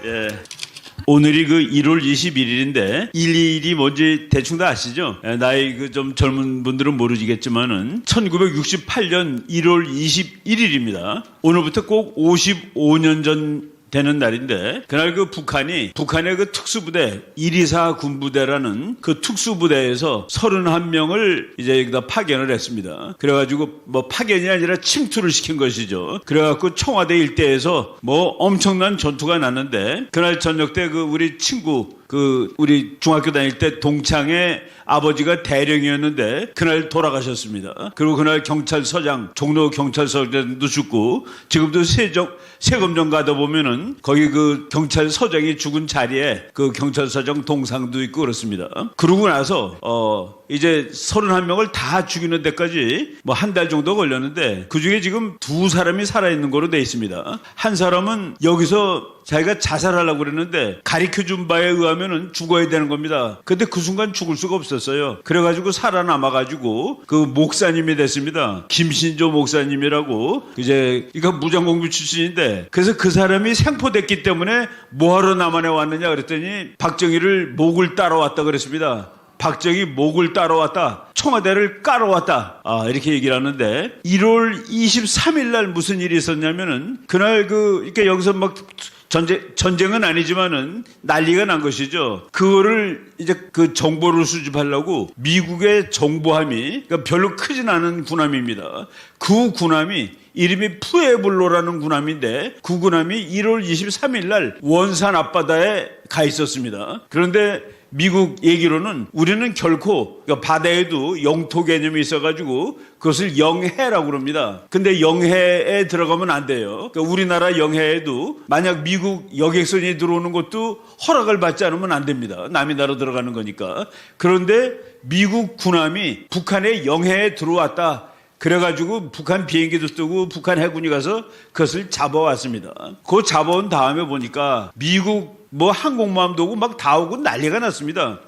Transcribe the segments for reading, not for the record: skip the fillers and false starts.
예. 오늘이 그 1월 21일인데 121이 뭔지 대충 다 아시죠? 나이 그 좀 젊은 분들은 모르시겠지만은 1968년 1월 21일입니다. 오늘부터 꼭 55년 전 되는 날인데 그날 그 북한의 그 특수부대 124 군부대라는 그 특수부대에서 31명을 이제 여기다 파견을 했습니다. 그래가지고 뭐 파견이 아니라 침투를 시킨 것이죠. 그래갖고 청와대 일대에서 뭐 엄청난 전투가 났는데 그날 저녁 때 그 우리 친구 우리 중학교 다닐 때 동창의 아버지가 대령이었는데 그날 돌아가셨습니다. 그리고 그날 경찰서장, 종로 경찰서장도 죽고 지금도 세검정 가다 보면은 거기 그 경찰서장이 죽은 자리에 그 경찰서장 동상도 있고 그렇습니다. 그러고 나서 이제 31명을 다 죽이는 데까지 뭐 한 달 정도 걸렸는데 그 중에 지금 2사람이 살아있는 거로 돼 있습니다. 한 사람은 여기서 자기가 자살하려고 그랬는데 가르쳐준 바에 의하면은 죽어야 되는 겁니다. 근데 그 순간 죽을 수가 없었어요. 그래가지고 살아남아가지고 그 목사님이 됐습니다. 김신조 목사님이라고 이제 이거 무장공부 출신인데 그래서 그 사람이 생포됐기 때문에 뭐하러 남한에 왔느냐 그랬더니 박정희를 목을 따라왔다 그랬습니다. 박정희 목을 따라왔다. 청와대를 깔아왔다. 이렇게 얘기를 하는데 1월 23일 날 무슨 일이 있었냐면은 그날 이렇게 여기서 막 전쟁은 아니지만은 난리가 난 것이죠. 그거를 이제 그 정보를 수집하려고 미국의 정보함이 그러니까 별로 크진 않은 군함입니다. 그 군함이 이름이 푸에블로라는 군함인데 그 군함이 1월 23일 날 원산 앞바다에 가 있었습니다. 그런데 미국 얘기로는 우리는 결코 그러니까 바다에도 영토 개념이 있어가지고 그것을 영해라고 그럽니다. 근데 영해에 들어가면 안 돼요. 그러니까 우리나라 영해에도 만약 미국 여객선이 들어오는 것도 허락을 받지 않으면 안 됩니다. 남의 나라 들어가는 거니까. 그런데 미국 군함이 북한의 영해에 들어왔다. 그래가지고 북한 비행기도 뜨고 북한 해군이 가서 그것을 잡아왔습니다. 그거 잡아온 다음에 보니까 미국 항공모함도 오고 막 다 오고 난리가 났습니다.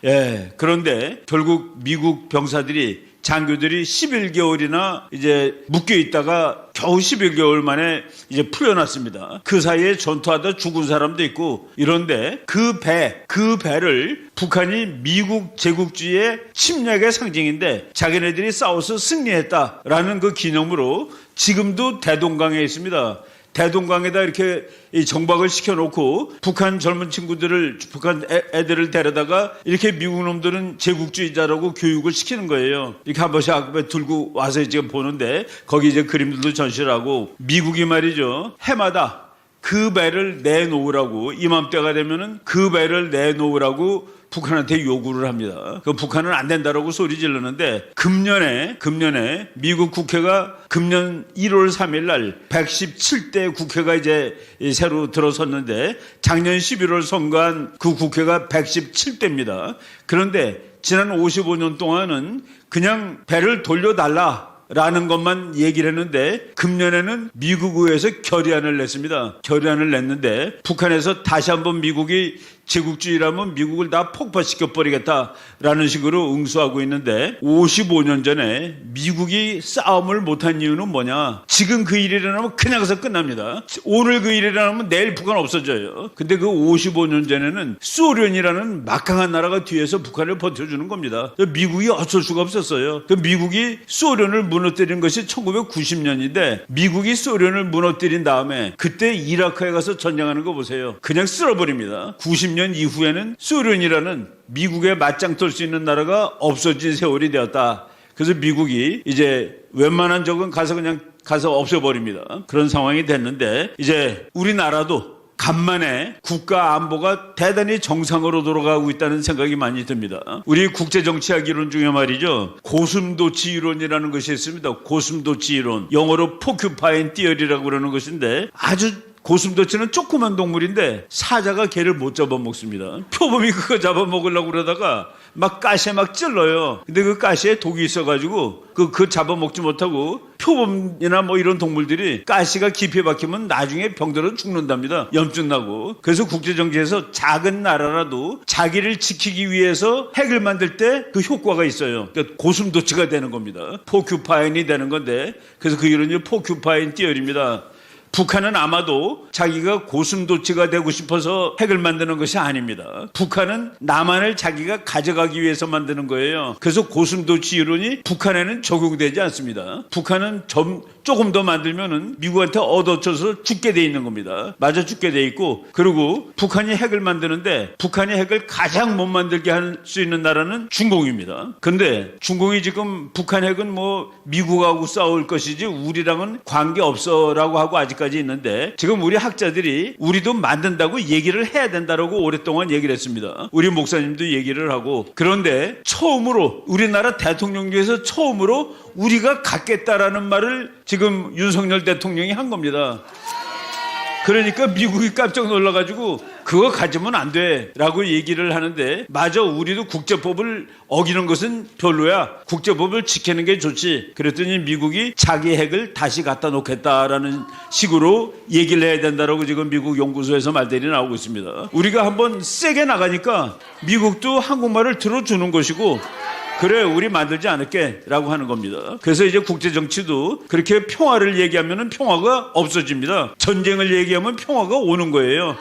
예. 그런데 결국 미국 병사들이 장교들이 11개월이나 이제 묶여 있다가 겨우 11개월 만에 이제 풀려났습니다. 그 사이에 전투하다 죽은 사람도 있고 이런데 그 배를 북한이 미국 제국주의의 침략의 상징인데 자기네들이 싸워서 승리했다라는 그 기념으로 지금도 대동강에 있습니다. 대동강에다 이렇게 정박을 시켜놓고 북한 젊은 친구들을 북한 애들을 데려다가 이렇게 미국 놈들은 제국주의자라고 교육을 시키는 거예요. 이렇게 한 번씩 앞에 들고 와서 지금 보는데 거기 이제 그림들도 전시를 하고 미국이 말이죠. 해마다 그 배를 내놓으라고 이맘때가 되면은 그 배를 내놓으라고 북한한테 요구를 합니다. 그 북한은 안 된다라고 소리 지르는데 금년에 미국 국회가 금년 1월 3일 날 117대 국회가 이제 새로 들어섰는데 작년 11월 선거한 그 국회가 117대입니다. 그런데 지난 55년 동안은 그냥 배를 돌려달라 라는 것만 얘기를 했는데 금년에는 미국 의회에서 결의안을 냈습니다. 결의안을 냈는데 북한에서 다시 한번 미국이 제국주의라면 미국을 다 폭파시켜버리겠다라는 식으로 응수하고 있는데 55년 전에 미국이 싸움을 못한 이유는 뭐냐? 지금 그 일이 일어나면 그냥 가서 끝납니다. 오늘 그 일이 일어나면 내일 북한 없어져요. 근데 그 55년 전에는 소련이라는 막강한 나라가 뒤에서 북한을 버텨주는 겁니다. 미국이 어쩔 수가 없었어요. 미국이 소련을 무너뜨린 것이 1990년인데 미국이 소련을 무너뜨린 다음에 그때 이라크에 가서 전쟁하는 거 보세요. 그냥 쓸어버립니다. 90년 이후에는 소련이라는 미국에 맞짱 뜰 수 있는 나라가 없어진 세월이 되었다. 그래서 미국이 이제 웬만한 적은 가서 없애버립니다. 그런 상황이 됐는데 이제 우리나라도 간만에 국가 안보가 대단히 정상으로 돌아가고 있다는 생각이 많이 듭니다. 우리 국제정치학 이론 중에 말이죠. 고슴도치 이론이라는 것이 있습니다. 고슴도치 이론. 영어로 포큐파인 띠어리라고 그러는 것인데 아주 고슴도치는 조그만 동물인데 사자가 개를 못 잡아먹습니다. 표범이 그거 잡아먹으려고 그러다가 막 가시에 막 찔러요. 근데 그 가시에 독이 있어가지고 그 잡아먹지 못하고 표범이나 뭐 이런 동물들이 가시가 깊이 박히면 나중에 병들어 죽는답니다. 염증 나고. 그래서 국제정치에서 작은 나라라도 자기를 지키기 위해서 핵을 만들 때 그 효과가 있어요. 그러니까 고슴도치가 되는 겁니다. 포큐파인이 되는 건데 그래서 그 이론이 포큐파인 띠어리입니다. 북한은 아마도 자기가 고슴도치가 되고 싶어서 핵을 만드는 것이 아닙니다. 북한은 남한을 자기가 가져가기 위해서 만드는 거예요. 그래서 고슴도치 이론이 북한에는 적용되지 않습니다. 북한은 조금 더 만들면은 미국한테 얻어쳐서 죽게 돼 있는 겁니다. 맞아 죽게 돼 있고, 그리고 북한이 핵을 만드는데 북한이 핵을 가장 못 만들게 할 수 있는 나라는 중공입니다. 근데 중공이 지금 북한 핵은 뭐 미국하고 싸울 것이지 우리랑은 관계 없어라고 하고 아직까지 있는데, 지금 우리 학자들이 우리도 만든다고 얘기를 해야 된다라고 오랫동안 얘기를 했습니다. 우리 목사님도 얘기를 하고. 그런데 처음으로 우리나라 대통령 중에서 처음으로 우리가 갖겠다라는 말을 지금 윤석열 대통령이 한 겁니다. 그러니까 미국이 깜짝 놀라가지고 그거 가지면 안 돼 라고 얘기를 하는데, 맞아, 우리도 국제법을 어기는 것은 별로야, 국제법을 지키는 게 좋지. 그랬더니 미국이 자기 핵을 다시 갖다 놓겠다라는 식으로 얘기를 해야 된다라고 지금 미국 연구소에서 말들이 나오고 있습니다. 우리가 한번 세게 나가니까 미국도 한국말을 들어주는 것이고, 그래 우리 만들지 않을게 라고 하는 겁니다. 그래서 이제 국제정치도 그렇게 평화를 얘기하면 평화가 없어집니다. 전쟁을 얘기하면 평화가 오는 거예요.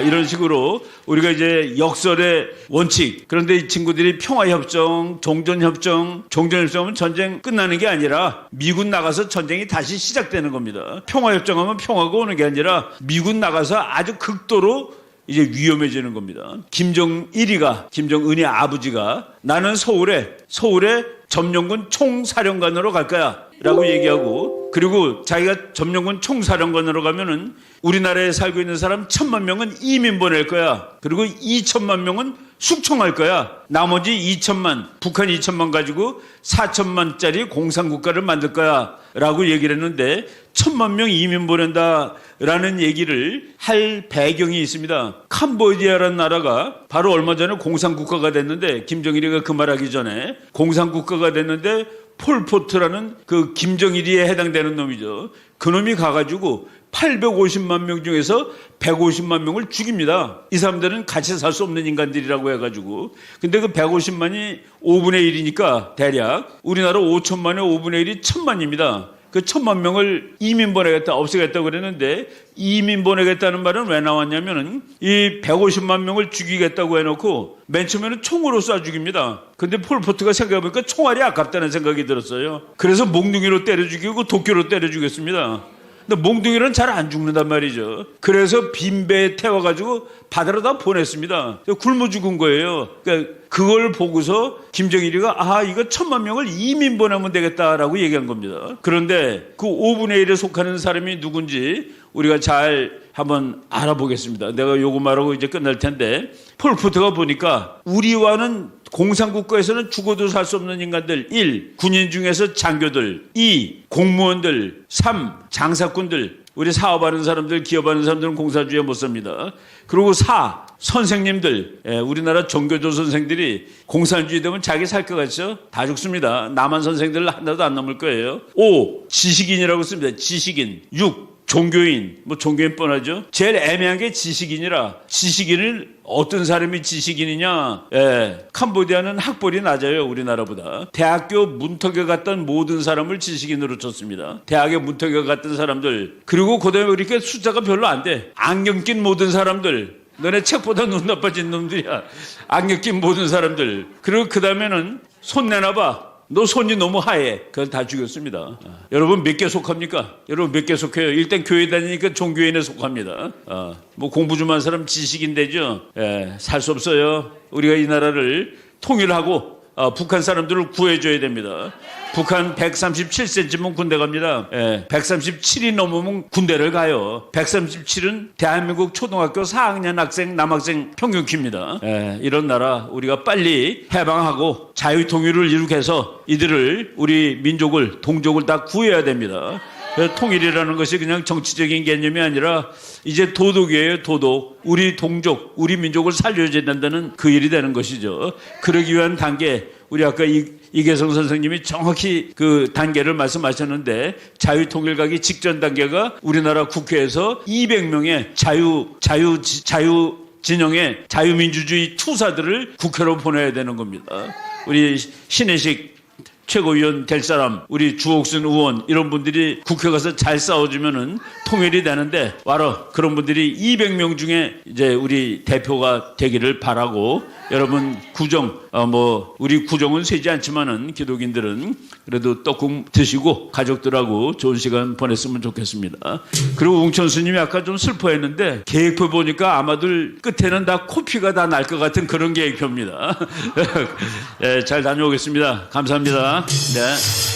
이런 식으로 우리가 이제 역설의 원칙, 그런데 이 친구들이 평화협정, 종전협정하면 전쟁 끝나는 게 아니라 미군 나가서 전쟁이 다시 시작되는 겁니다. 평화협정하면 평화가 오는 게 아니라 미군 나가서 아주 극도로 이제 위험해지는 겁니다. 김정은의 아버지가 나는 서울에 점령군 총사령관으로 갈 거야 라고 얘기하고, 그리고 자기가 점령군 총사령관으로 가면은 우리나라에 살고 있는 사람 1,000만 명은 이민 보낼 거야. 그리고 2천만 명은 숙청할 거야. 나머지 2천만, 북한 2천만 가지고 4천만짜리 공산국가를 만들 거야 라고 얘기를 했는데, 1,000만 명 이민 보낸다라는 얘기를 할 배경이 있습니다. 캄보디아라는 나라가 바로 얼마 전에 공산국가가 됐는데, 김정일이가 그 말하기 전에 공산국가가 됐는데, 폴포트라는 그 김정일이에 해당되는 놈이죠. 그 놈이 가가지고 850만 명 중에서 150만 명을 죽입니다. 이 사람들은 같이 살 수 없는 인간들이라고 해가지고. 근데 그 150만이 5분의 1이니까 대략 우리나라 5천만의 5분의 1이 1,000만입니다. 그 1,000만 명을 이민 보내겠다, 없애겠다고 그랬는데, 이민 보내겠다는 말은 왜 나왔냐면은 이 150만 명을 죽이겠다고 해놓고 맨 처음에는 총으로 쏴 죽입니다. 근데 폴포트가 생각해보니까 총알이 아깝다는 생각이 들었어요. 그래서 몽둥이로 때려 죽이고 도끼로 때려 죽였습니다. 근데 몽둥이는 잘 안 죽는단 말이죠. 그래서 빈배에 태워가지고 바다로 다 보냈습니다. 굶어 죽은 거예요. 그러니까 그걸 보고서 김정일이가 이거 1,000만 명을 이민 보내면 되겠다라고 얘기한 겁니다. 그런데 그 5분의 1에 속하는 사람이 누군지 우리가 잘 한번 알아보겠습니다. 내가 요거 말하고 이제 끝날 텐데, 폴포트가 보니까 우리와는 공산국가에서는 죽어도 살 수 없는 인간들, 1. 군인 중에서 장교들, 2. 공무원들, 3. 장사꾼들, 우리 사업하는 사람들, 기업하는 사람들은 공산주의에 못 삽니다. 그리고 4. 선생님들, 우리나라 종교조 선생들이 공산주의 되면 자기 살 것 같죠? 다 죽습니다. 남한 선생들 하나도 안 남을 거예요. 5. 지식인이라고 씁니다. 지식인. 6. 종교인, 종교인 뻔하죠. 제일 애매한 게 지식인이라. 지식인을 어떤 사람이 지식인이냐? 캄보디아는 학벌이 낮아요, 우리나라보다. 대학교 문턱에 갔던 모든 사람을 지식인으로 쳤습니다. 대학에 문턱에 갔던 사람들. 그리고 그다음에 이렇게 숫자가 별로 안 돼. 안경 낀 모든 사람들. 너네 책보다 눈 나빠진 놈들이야. 안경 낀 모든 사람들. 그리고 그 다음에는 손 내놔봐. 너 손이 너무 하얘. 그걸 다 죽였습니다. 여러분 몇 개 속합니까? 여러분 몇 개 속해요? 일단 교회 다니니까 종교인에 속합니다. 공부 좀 한 사람 지식인 되죠? 살 수 없어요. 우리가 이 나라를 통일하고 북한 사람들을 구해줘야 됩니다. 북한 137cm면 군대 갑니다. 137이 넘으면 군대를 가요. 137은 대한민국 초등학교 4학년 학생, 남학생 평균 키입니다. 이런 나라 우리가 빨리 해방하고 자유통일을 이룩해서 이들을, 우리 민족을, 동족을 다 구해야 됩니다. 통일이라는 것이 그냥 정치적인 개념이 아니라 이제 도덕이에요, 도덕. 우리 동족, 우리 민족을 살려줘야 된다는 그 일이 되는 것이죠. 그러기 위한 단계, 우리 아까 이계성 선생님이 정확히 그 단계를 말씀하셨는데, 자유통일 가기 직전 단계가 우리나라 국회에서 200명의 진영의 자유민주주의 투사들을 국회로 보내야 되는 겁니다. 우리 신혜식 최고위원 될 사람, 우리 주옥순 의원 이런 분들이 국회 가서 잘 싸워주면은 통일이 되는데 와라 그런 분들이 200명 중에 이제 우리 대표가 되기를 바라고 여러분 구정 우리 구정은 세지 않지만은 기독인들은 그래도 떡국 드시고 가족들하고 좋은 시간 보냈으면 좋겠습니다. 그리고 웅천 스님이 아까 좀 슬퍼했는데 계획표 보니까 아마들 끝에는 다 코피가 다 날 것 같은 그런 계획표입니다. 네, 잘 다녀오겠습니다. 감사합니다. 네.